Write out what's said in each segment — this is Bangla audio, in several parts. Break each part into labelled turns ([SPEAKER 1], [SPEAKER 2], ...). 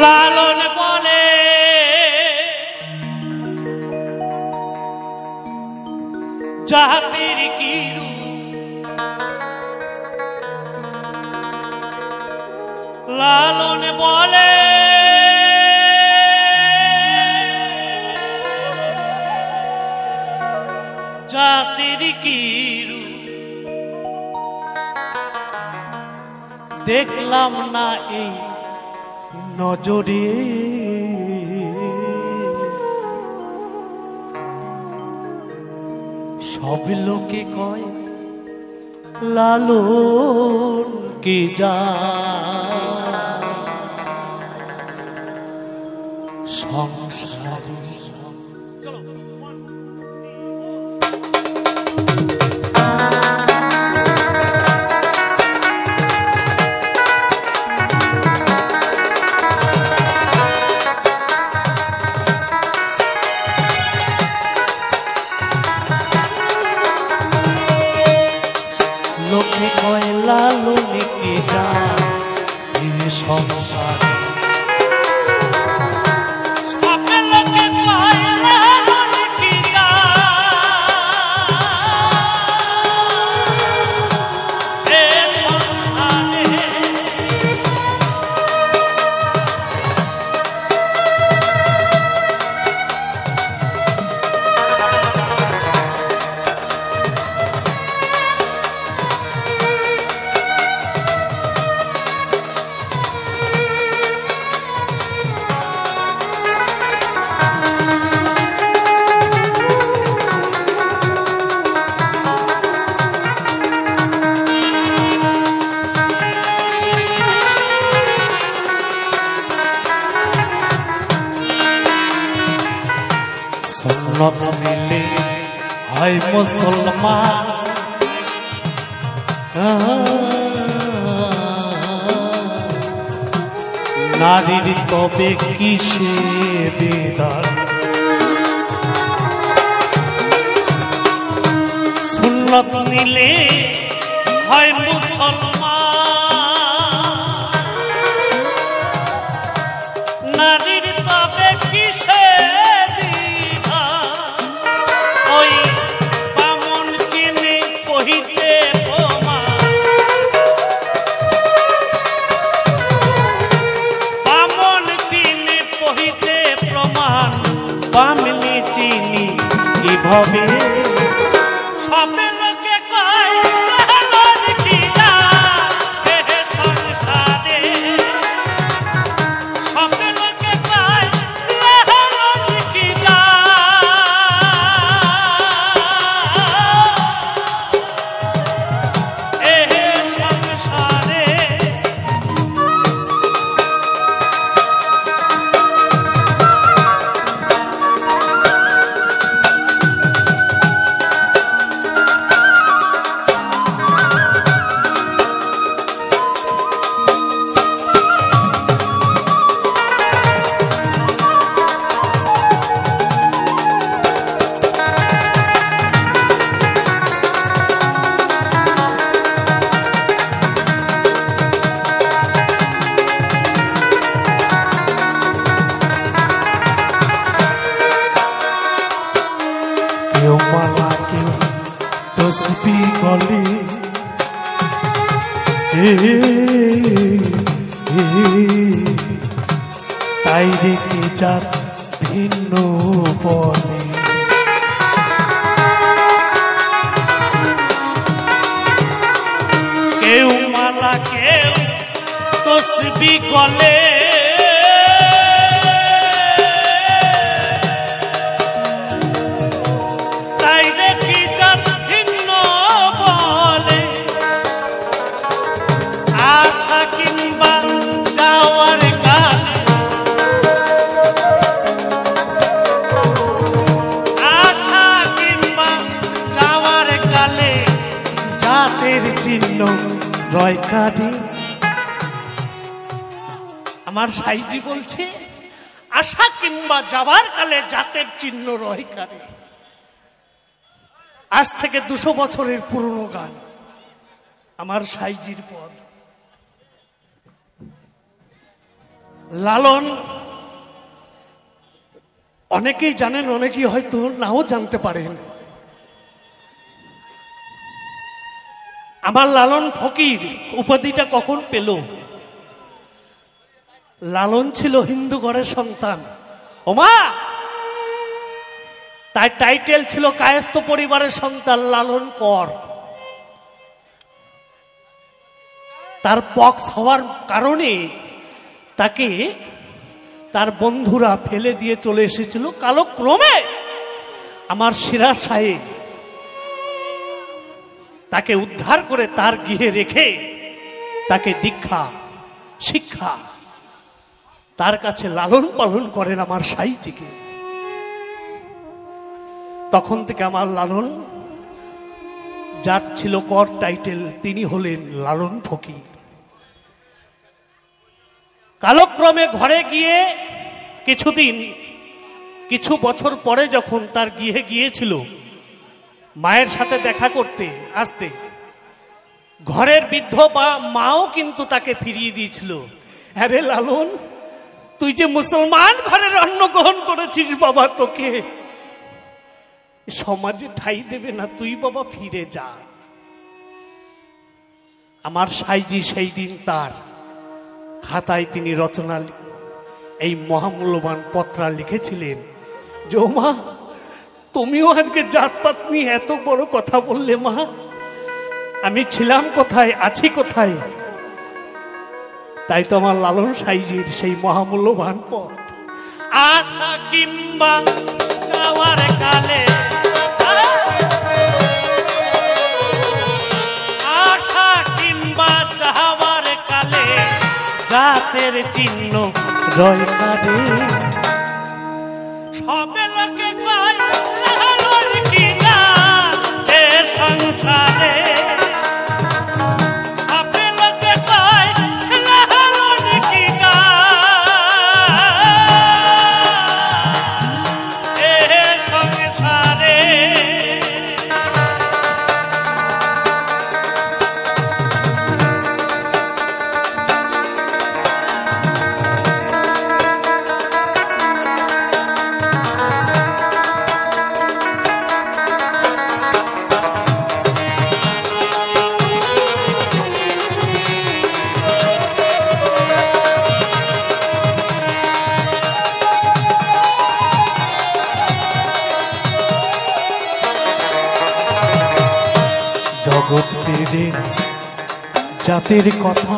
[SPEAKER 1] লালন বলে জাতির কিরু লালন বলে জাতির কিরু দেখলাম না এই নজরে সব লোকে কয় লালন কে যা সংসারে লোকে কয় লালন কে যা সংসারে সুন্নত নিলে হয় মুসলমান নারীর তবে কিসে বিধান সুন্নত নিলে হয় মুসলমান নারীর তবে কিসে পামনি চিনি কিভাবে সবে লোকে কয় লালন কি যা সংসারে সবে লোকে কয় লালন কি যা সংসারে কেউ মালা কেউ তসবি গলে তাই রেখে যার ভিন্ন বলে কেউ মালা কেউ তসবি গলে চিহ্ন রয় কাঁদে আমার সাইজি বলছে আশা কিংবা যাবার কালে জাতের চিহ্ন রয় কাঁদে আজ থেকে 200 বছরের পুরনো গান আমার সাইজির পদ লালন অনেকেই জানেন, অনেকেই হয়তো নাও জানতে পারেন। আমার লালন ফকির উপাধিটা কখন পেল? লালন ছিল হিন্দু ঘরের সন্তান। ওমা, তার টাইটেল ছিল কায়স্থ পরিবারের সন্তান লালন কর। তার পক্স হওয়ার কারণে তাকে তার বন্ধুরা ফেলে দিয়ে চলে এসেছিল। কালক্রমে আমার সিরাজ সাহেব তাকে উদ্ধার করে তার গৃহে রেখে তাকে দীক্ষা শিক্ষা তার কাছে লালন পালন করেন আমার সাইজিকে। তখন থেকে আমার লালন, যার ছিল কর টাইটেল, তিনি হলেন লালন ফকির। কালক্রমে ঘরে গিয়ে কিছু বছর পরে যখন তার গৃহে গিয়েছিল মায়ের সাথে দেখা করতে আসতে, ঘরের বৃদ্ধ বা মাও কিন্তু তাকে ফিরিয়ে দিয়েছিল। আরে লালন, তুই যে মুসলমান ঘরের অন্ন গ্রহণ করেছিস বাবা, তোকে সমাজে ঠাঁই দেবে না, তুই বাবা ফিরে যা। আমার সাইজি সেই দিন তার খাতায় তিনি রচনা এই মহামূল্যবান পত্রা লিখেছিলেন যে, ও মা, তুমিও আজকে জাতপাত নিয়ে এত বড় কথা বললে মা, আমি ছিলাম কোথায়, আছি কোথায়? তাই তো আমার লালন সাইজির সেই মহামূল্যবান পথ, আশা কিংবা যাওয়ার কালে, আশা কিংবা যাওয়ার কালে জাতের চিহ্ন রয় কারে। সবে লোকে কয় লালন কি জাত এ সংসারে, সবে লোকে কয় লালন কি জাত এ সংসারে।
[SPEAKER 2] জগৎ পেরে জাতির কথা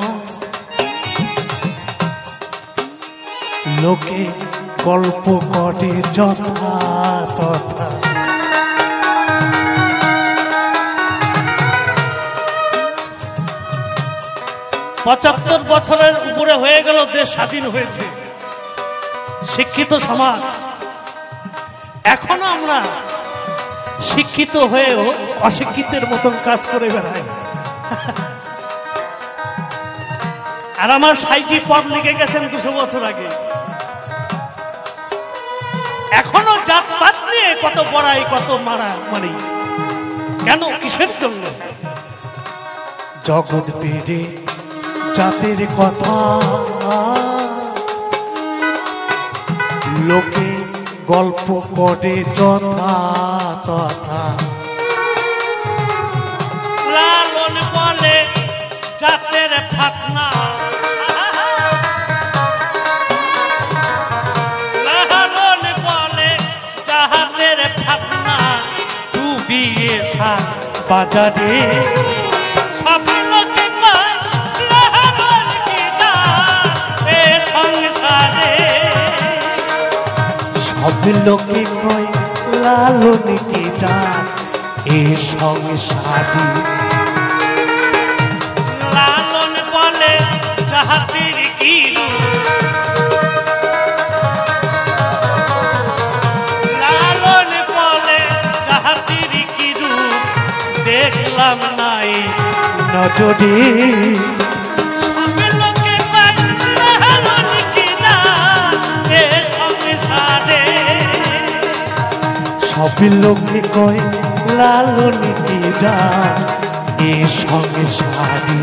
[SPEAKER 2] লোকে গল্প করে যথা তথা।
[SPEAKER 1] ৭৫ বছরের উপরে হয়ে গেল, দেশ স্বাধীন হয়েছে, শিক্ষিত সমাজ। এখনো আমরা শিক্ষিত হয়েও অশিক্ষিতের মতন কাজ করে বেড়াই। আর আমার সাইজি পদ লিখে গেছেন ২০০ বছর আগে। এখনো জাতপাত নিয়ে কত বড়াই, কত মারামারি, কেন, কিসের জন্য?
[SPEAKER 2] জগৎ পেরে জাতির কথা লোকে গল্প করে যথা তথা।
[SPEAKER 1] লালন বলে জাতের ফাতনা, লালন বলে জাতের ফাতনা, ডুবিয়ে সাত বাজারে। সব লোকে কয় লালন কি জাত এ সংসারে,
[SPEAKER 2] সব লোকে কয় লালন কি জাত এ সংসারে।
[SPEAKER 1] লালন বলে জাতির কি রূপ, লালন বলে জাতির কি রূপ, দেখলাম নাই
[SPEAKER 2] নজরে।
[SPEAKER 1] সব লোকে কয় লালন কি জাত এ সংসারে,
[SPEAKER 2] সব লোকে কয় লালন কি জাত এ সংসারে।